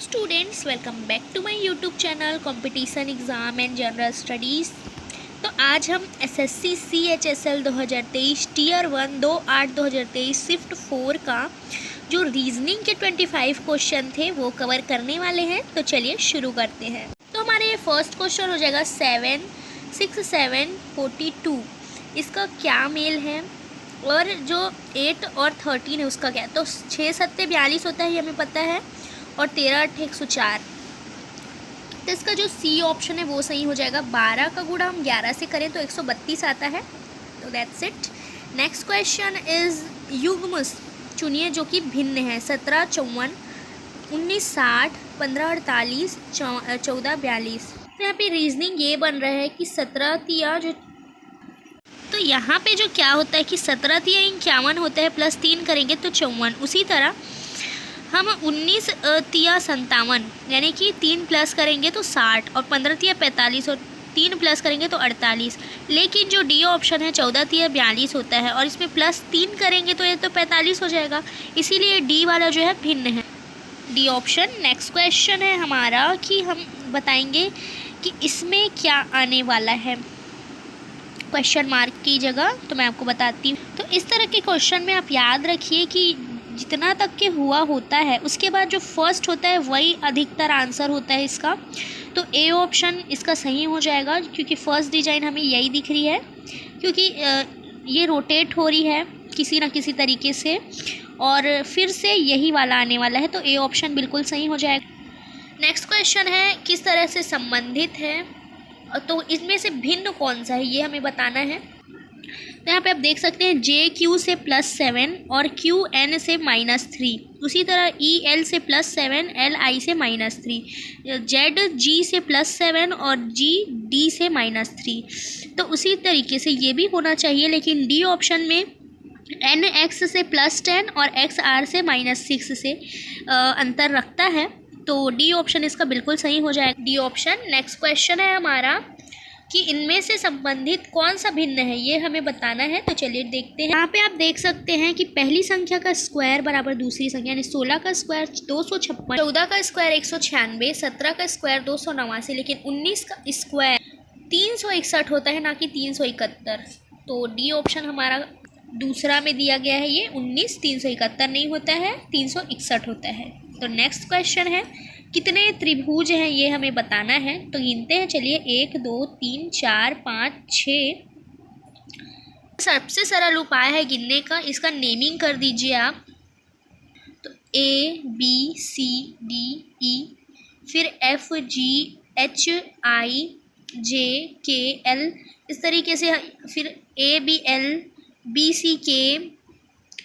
Students, welcome back to my YouTube channel competition exam and general studies. तो आज हम SSC CHSL 2023 tier 1 2/8/2023 shift 4 का जो reasoning के 25 क्वेश्चन थे वो कवर करने वाले हैं। तो चलिए शुरू करते हैं। तो हमारे फर्स्ट क्वेश्चन हो जाएगा 7 6 7 42। इसका क्या मेल है और जो 8 और 13 है उसका क्या। तो 6 7 42 होता है, ये हमें पता है, और 13 8 104। तो इसका जो सी ऑप्शन है वो सही हो जाएगा। 12 का गुणा हम 11 से करें तो 132 आता है। तो that's it. Next question is युग्म चुनिए जो कि भिन्न है। 17 54, 19 60, 15 48, 14 42। तो यहाँ पे रीजनिंग ये बन रहा है कि 17 तिया जो, तो यहाँ पे जो क्या होता है कि 17 तिया 51 होता है, प्लस 3 करेंगे तो 54। उसी तरह हम 19 तिया 57 यानी कि 3 प्लस करेंगे तो 60, और 15 तिया 45 और 3 प्लस करेंगे तो 48। लेकिन जो डी ऑप्शन है 14 तिया 42 होता है और इसमें प्लस 3 करेंगे तो ये तो 45 हो जाएगा। इसीलिए डी वाला जो है भिन्न है, डी ऑप्शन। नेक्स्ट क्वेश्चन है हमारा कि हम बताएंगे कि इसमें क्या आने वाला है क्वेश्चन मार्क की जगह। तो मैं आपको बताती हूँ। तो इस तरह के क्वेश्चन में आप याद रखिए कि जितना तक के हुआ होता है उसके बाद जो फर्स्ट होता है वही अधिकतर आंसर होता है इसका। तो ए ऑप्शन इसका सही हो जाएगा, क्योंकि फर्स्ट डिजाइन हमें यही दिख रही है, क्योंकि ये रोटेट हो रही है किसी ना किसी तरीके से और फिर से यही वाला आने वाला है। तो ए ऑप्शन बिल्कुल सही हो जाएगा। नेक्स्ट क्वेश्चन है किस तरह से संबंधित है, तो इसमें से भिन्न कौन सा है ये हमें बताना है। तो यहाँ पे आप देख सकते हैं JQ से +7 और QN से -3। उसी तरह EL से +7, LI से -3, ZG से +7 और GD से -3। तो उसी तरीके से ये भी होना चाहिए, लेकिन डी ऑप्शन में NX से +10 और XR से -6 से अंतर रखता है। तो डी ऑप्शन इसका बिल्कुल सही हो जाएगा, डी ऑप्शन। नेक्स्ट क्वेश्चन है हमारा कि इनमें से संबंधित कौन सा भिन्न है ये हमें बताना है। तो चलिए देखते हैं। यहाँ पे आप देख सकते हैं कि पहली संख्या का स्क्वायर बराबर दूसरी संख्या, यानी 16 का स्क्वायर 256, 14 का स्क्वायर 196, 17 का स्क्वायर 289, लेकिन 19 का स्क्वायर 361 होता है, ना कि 371। तो डी ऑप्शन हमारा दूसरा में दिया गया है। ये 19 371 नहीं होता है, 361 होता है। तो नेक्स्ट क्वेश्चन है कितने त्रिभुज हैं ये हमें बताना है। तो गिनते हैं, चलिए 1 2 3 4 5 6। सबसे सरल उपाय है गिनने का, इसका नेमिंग कर दीजिए आप। तो ABCDE, फिर FGHIJKL, इस तरीके से, फिर ABL BCK,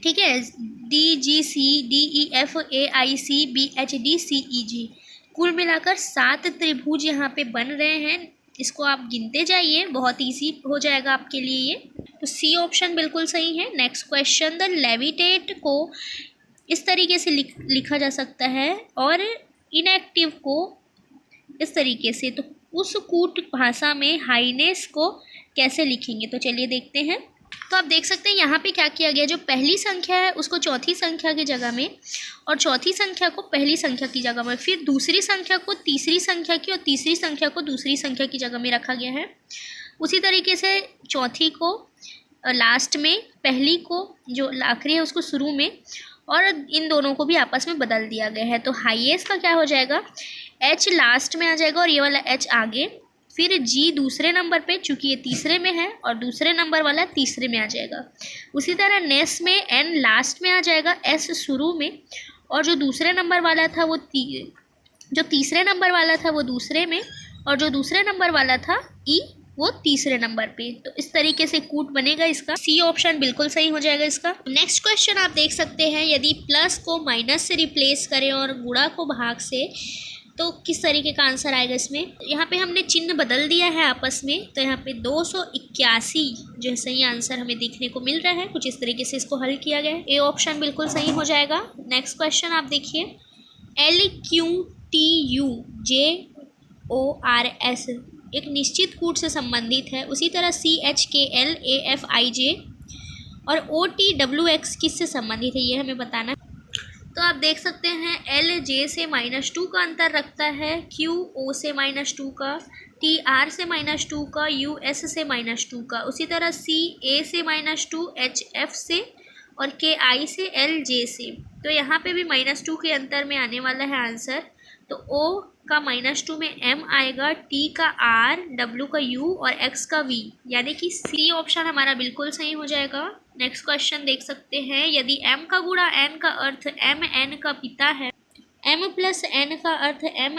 ठीक है, DGCDEFAICBHDCEG। कुल मिलाकर 7 त्रिभुज यहाँ पे बन रहे हैं। इसको आप गिनते जाइए, बहुत इजी हो जाएगा आपके लिए ये। तो सी ऑप्शन बिल्कुल सही है। नेक्स्ट क्वेश्चन, द लेविटेट को इस तरीके से लिखा जा सकता है और इनएक्टिव को इस तरीके से। तो उस कूट भाषा में हाईनेस को कैसे लिखेंगे, तो चलिए देखते हैं। तो आप देख सकते हैं यहाँ पे क्या किया गया, जो पहली संख्या है उसको चौथी संख्या की जगह में, और चौथी संख्या को पहली संख्या की जगह में, फिर दूसरी संख्या को तीसरी संख्या की और तीसरी संख्या को दूसरी संख्या की जगह में रखा गया है। उसी तरीके से चौथी को लास्ट में, पहली को जो आखिरी है उसको शुरू में, और इन दोनों को भी आपस में बदल दिया गया है। तो हाईएस्ट का क्या हो जाएगा, H लास्ट में आ जाएगा और ये वाला H आगे, फिर G दूसरे नंबर पे, चूँकि ये तीसरे में है, और दूसरे नंबर वाला तीसरे में आ जाएगा। उसी तरह नेक्स्ट में N लास्ट में आ जाएगा, S शुरू में, और जो दूसरे नंबर वाला था वो जो तीसरे नंबर वाला था वो दूसरे में, और जो दूसरे नंबर वाला था E वो तीसरे नंबर पे। तो इस तरीके से कूट बनेगा इसका। सी ऑप्शन बिल्कुल सही हो जाएगा इसका। नेक्स्ट क्वेश्चन आप देख सकते हैं, यदि प्लस को माइनस से रिप्लेस करें और गुणा को भाग से, तो किस तरीके का आंसर आएगा इसमें। यहाँ पे हमने चिन्ह बदल दिया है आपस में। तो यहाँ पे 281 जो है सही आंसर हमें देखने को मिल रहा है। कुछ इस तरीके से इसको हल किया गया है। ए ऑप्शन बिल्कुल सही हो जाएगा। नेक्स्ट क्वेश्चन आप देखिए, LQTUJORS एक निश्चित कूट से संबंधित है। उसी तरह CHKLAFIJ और OTWX किससे संबंधित है ये हमें बताना है। तो आप देख सकते हैं एल जे से -2 का अंतर रखता है, क्यू ओ से -2 का, टी आर से -2 का, यू एस से -2 का, उसी तरह सी ए से -2, एच एफ से और के आई से, एल जे से। तो यहाँ पे भी -2 के अंतर में आने वाला है आंसर। तो ओ का -2 में एम आएगा, टी का आर, डब्ल्यू का यू और एक्स का वी, यानी कि सी ऑप्शन हमारा बिल्कुल सही हो जाएगा। नेक्स्ट क्वेश्चन देख सकते हैं, यदि m का गुणा n का अर्थ m n का पिता है, m प्लस n का अर्थ m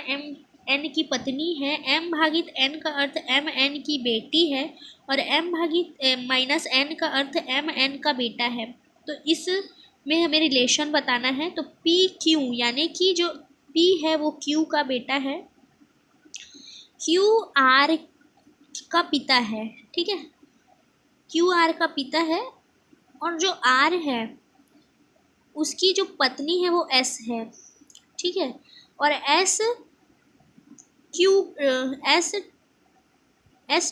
n की पत्नी है, m भागित n का अर्थ m n की बेटी है और m भागित माइनस n का अर्थ m n का बेटा है, तो इस में हमें रिलेशन बताना है। तो p q यानी कि जो p है वो q का बेटा है, q r का पिता है, ठीक है, q r का पिता है और जो R है उसकी जो पत्नी है वो S है, ठीक है, और S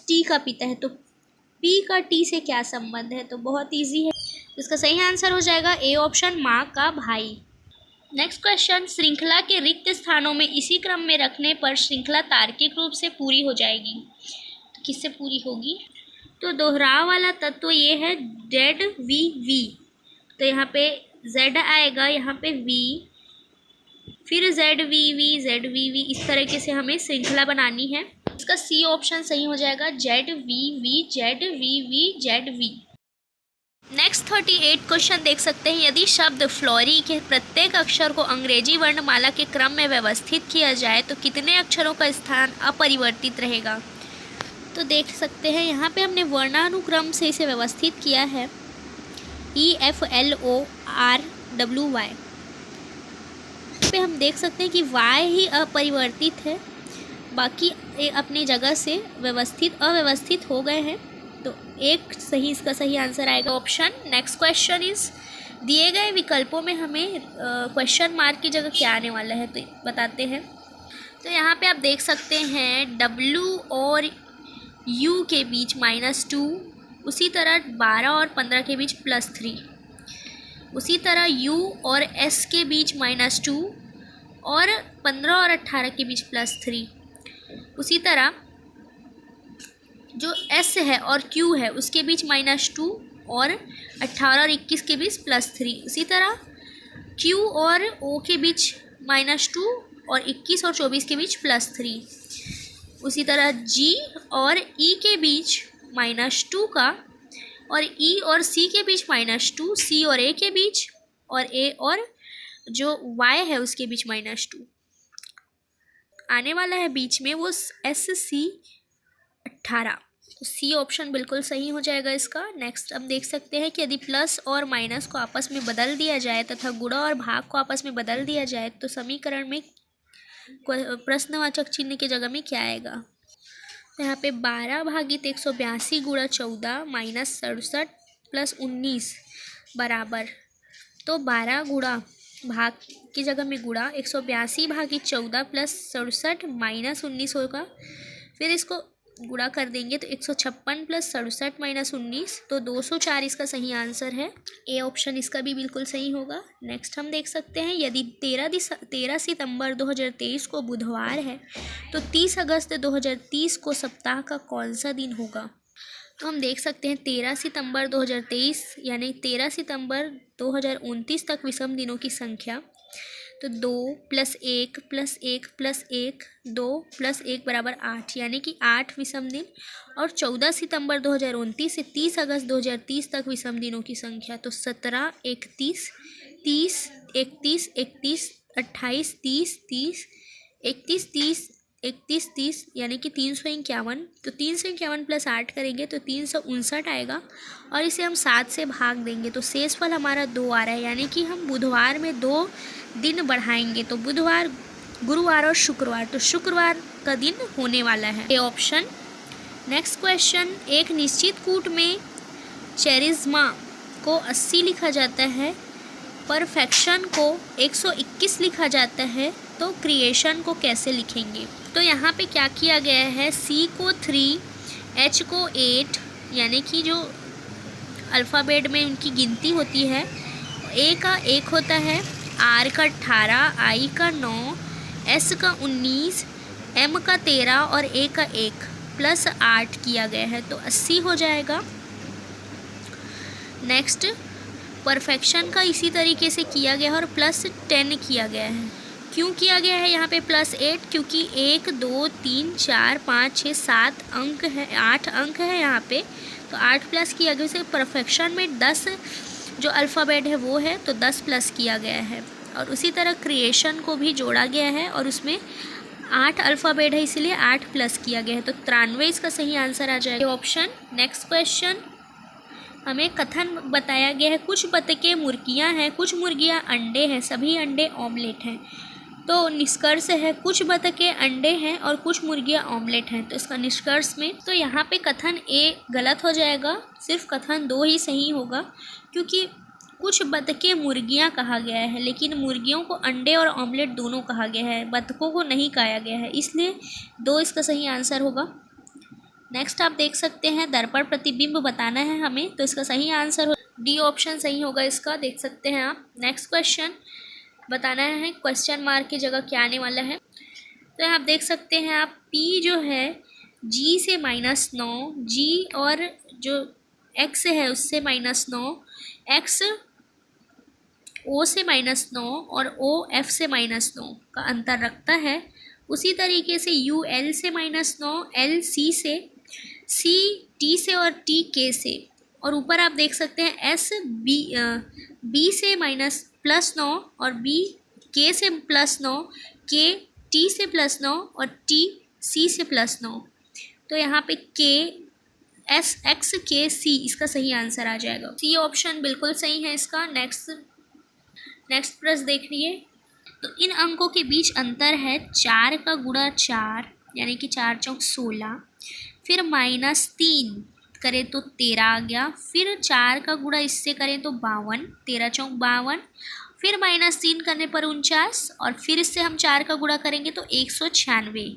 T का पिता है, तो P का T से क्या संबंध है, तो बहुत इजी है। इसका सही आंसर हो जाएगा ए ऑप्शन, माँ का भाई। नेक्स्ट क्वेश्चन, श्रृंखला के रिक्त स्थानों में इसी क्रम में रखने पर श्रृंखला तार्किक रूप से पूरी हो जाएगी। तो किससे पूरी होगी, तो दोहराव वाला तत्व ये है जेड वी वी, तो यहाँ पे जेड आएगा, यहाँ पे वी, फिर जेड वी वी, इस तरीके से हमें श्रृंखला बनानी है। इसका सी ऑप्शन सही हो जाएगा, Z V Z V. Next 38 question देख सकते हैं, यदि शब्द फ्लोरी के प्रत्येक अक्षर को अंग्रेजी वर्णमाला के क्रम में व्यवस्थित किया जाए तो कितने अक्षरों का स्थान अपरिवर्तित रहेगा। तो देख सकते हैं यहाँ पे हमने वर्णानुक्रम से इसे व्यवस्थित किया है, EFLORWY पे हम देख सकते हैं कि Y ही अपरिवर्तित है, बाकी अपनी जगह से अव्यवस्थित हो गए हैं, तो एक सही इसका सही आंसर आएगा ऑप्शन। नेक्स्ट क्वेश्चन इज, दिए गए विकल्पों में हमें क्वेश्चन मार्क की जगह क्या आने वाला है, तो बताते हैं। तो यहाँ पे आप देख सकते हैं W और U के बीच -2, उसी तरह 12 और 15 के बीच +3, उसी तरह U और S के बीच -2 और 15 और 18 के बीच +3, उसी तरह जो S है और Q है उसके बीच -2 और 18 और 21 के बीच +3, उसी तरह Q और O के बीच -2 और 21 और 24 के बीच +3, उसी तरह G और E के बीच -2 का, और E और C के बीच -2, C और A के बीच, और A और जो Y है उसके बीच -2 आने वाला है बीच में, वो SC 18, तो C ऑप्शन बिल्कुल सही हो जाएगा इसका। नेक्स्ट हम देख सकते हैं कि यदि प्लस और माइनस को आपस में बदल दिया जाए तथा गुणा और भाग को आपस में बदल दिया जाए तो समीकरण में प्रश्नवाचक चिन्ह की जगह में क्या आएगा। तो यहाँ पे 12 भागित 182 गुणा 14 माइनस 67 प्लस 19 बराबर, तो 12 गुणा भाग की जगह में गुणा 182 भागित 14 प्लस 67 माइनस 19 होगा, फिर इसको गुणा कर देंगे तो 156 प्लस 67 माइनस 19, तो 204 इसका सही आंसर है। ए ऑप्शन इसका भी बिल्कुल सही होगा। नेक्स्ट हम देख सकते हैं, यदि 13 सितंबर 2023 को बुधवार है तो 30 अगस्त 2030 को सप्ताह का कौन सा दिन होगा। तो हम देख सकते हैं 13 सितंबर 2023 यानी 13 सितंबर 2029 तक विषम दिनों की संख्या, तो 2 + 1 + 1 + 1 2 + 1 बराबर 8, यानी कि 8 विषम दिन, और 14 सितंबर 2029 से 30 अगस्त 2030 तक विषम दिनों की संख्या, तो 17 31 30 31 31 28 30 30 31 30 31 30, यानी कि 351, तो 351 + 8 करेंगे तो 359 आएगा, और इसे हम 7 से भाग देंगे तो शेषफल हमारा 2 आ रहा है, यानी कि हम बुधवार में 2 दिन बढ़ाएंगे, तो बुधवार, गुरुवार और शुक्रवार, तो शुक्रवार का दिन होने वाला है, ए ऑप्शन। नेक्स्ट क्वेश्चन, एक निश्चित कूट में चेरिज्मा को 80 लिखा जाता है, परफेक्शन को 121 लिखा जाता है, तो क्रिएशन को कैसे लिखेंगे। तो यहाँ पे क्या किया गया है, C को 3, H को 8, यानी कि जो अल्फ़ाबेट में उनकी गिनती होती है, A का 1 होता है, आर का 18, आई का 9, एस का 19, एम का 13 और ए का 1 प्लस 8 किया गया है तो 80 हो जाएगा। नेक्स्ट परफेक्शन का इसी तरीके से किया गया है और प्लस 10 किया गया है। क्यों किया गया है यहाँ पे प्लस 8? क्योंकि 1 2 3 4 5 6 7 अंक है, 8 अंक है यहाँ पे, तो 8 प्लस किया गया। इसे परफेक्शन में 10 जो अल्फ़ाबेट है वो है तो 10 प्लस किया गया है। और उसी तरह क्रिएशन को भी जोड़ा गया है और उसमें 8 अल्फ़ाबेट है इसलिए 8 प्लस किया गया है, तो 93 इसका सही आंसर आ जाएगा ऑप्शन। नेक्स्ट क्वेश्चन, हमें कथन बताया गया है कुछ बतखें मुर्गियाँ हैं, कुछ मुर्गियाँ अंडे हैं, सभी अंडे ऑमलेट हैं। तो निष्कर्ष है कुछ बतखें अंडे हैं और कुछ मुर्गियाँ ऑमलेट हैं, तो इसका निष्कर्ष में तो यहाँ पे कथन ए गलत हो जाएगा, सिर्फ कथन 2 ही सही होगा, क्योंकि कुछ बतखें मुर्गियाँ कहा गया है लेकिन मुर्गियों को अंडे और ऑमलेट दोनों कहा गया है, बतखों को नहीं कहा गया है, इसलिए 2 इसका सही आंसर होगा। नेक्स्ट आप देख सकते हैं दर्पण प्रतिबिंब बताना है हमें, तो इसका सही आंसर हो डी ऑप्शन सही होगा इसका, देख सकते हैं आप। नेक्स्ट क्वेश्चन बताना है क्वेश्चन मार्क की जगह क्या आने वाला है, तो आप देख सकते हैं आप पी जो है जी से -9, जी और जो एक्स है उससे -9, एक्स ओ से -9 और ओ एफ से -9 का अंतर रखता है। उसी तरीके से यू एल से -9, एल सी से, सी टी से और टी के से, और ऊपर आप देख सकते हैं एस बी से +9 और बी के से +9, के टी से +9 और टी सी से +9, तो यहाँ पे के एस एक्स के सी इसका सही आंसर आ जाएगा। सी ऑप्शन बिल्कुल सही है इसका। नेक्स्ट प्रश्न देख लिए, तो इन अंकों के बीच अंतर है 4 का गुणा 4 यानी कि 4 चौक 16, फिर -3 करें तो 13 आ गया, फिर 4 का गुणा इससे करें तो 52, 13 चौक 52, फिर -3 करने पर 49 और फिर इससे हम 4 का गुणा करेंगे तो 196।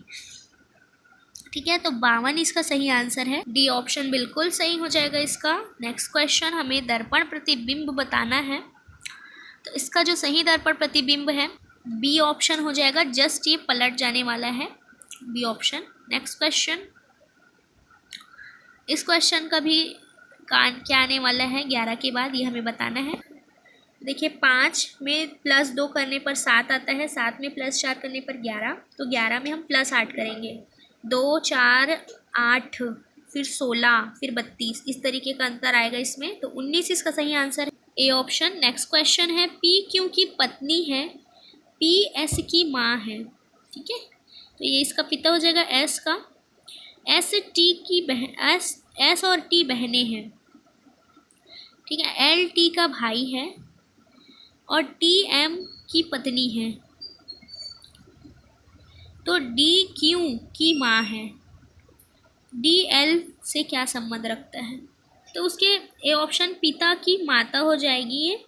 ठीक है, तो 52 इसका सही आंसर है, डी ऑप्शन बिल्कुल सही हो जाएगा इसका। नेक्स्ट क्वेश्चन, हमें दर्पण प्रतिबिंब बताना है, तो इसका जो सही दर्पण प्रतिबिंब है बी ऑप्शन हो जाएगा, जस्ट ये पलट जाने वाला है, बी ऑप्शन। नेक्स्ट क्वेश्चन, इस क्वेश्चन का भी क्या आने वाला है 11 के बाद, ये हमें बताना है। देखिए 5 में +2 करने पर 7 आता है, 7 में +4 करने पर 11, तो 11 में हम +8 करेंगे, 2 4 8 फिर 16 फिर 32, इस तरीके का अंतर आएगा इसमें, तो 19 इसका सही आंसर है, ए ऑप्शन। नेक्स्ट क्वेश्चन है, पी क्यू की पत्नी है, पी एस की माँ है। ठीक है, तो ये इसका पिता हो जाएगा एस का, एस टी की बहन, एस और टी बहनें हैं। ठीक है, एल टी का भाई है और टी एम की पत्नी है, तो डी क्यू की माँ है, डी एल से क्या संबंध रखता है, तो उसके ए ऑप्शन पिता की माता हो जाएगी ये।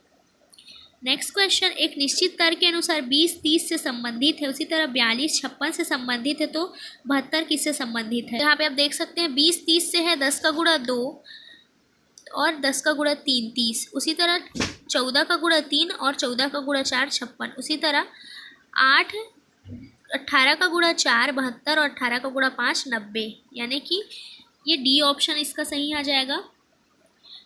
नेक्स्ट क्वेश्चन, एक निश्चित तर्क के अनुसार 20 30 से संबंधित है, उसी तरह 42 56 से संबंधित है, तो 72 किससे संबंधित है। यहाँ पे आप देख सकते हैं 20 30 से है, 10 का गुणा 2 और 10 का गुणा 3 30, उसी तरह 14 का गुणा 3 और 14 का गुणा 4 56, उसी तरह 18 का गुणा 4 72 और 18 का गुणा 5 90, यानी कि ये डी ऑप्शन इसका सही आ जाएगा।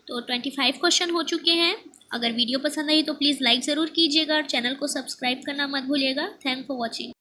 तो 25 क्वेश्चन हो चुके हैं। अगर वीडियो पसंद आई तो प्लीज़ लाइक ज़रूर कीजिएगा और चैनल को सब्सक्राइब करना मत भूलिएगा। Thank for watching.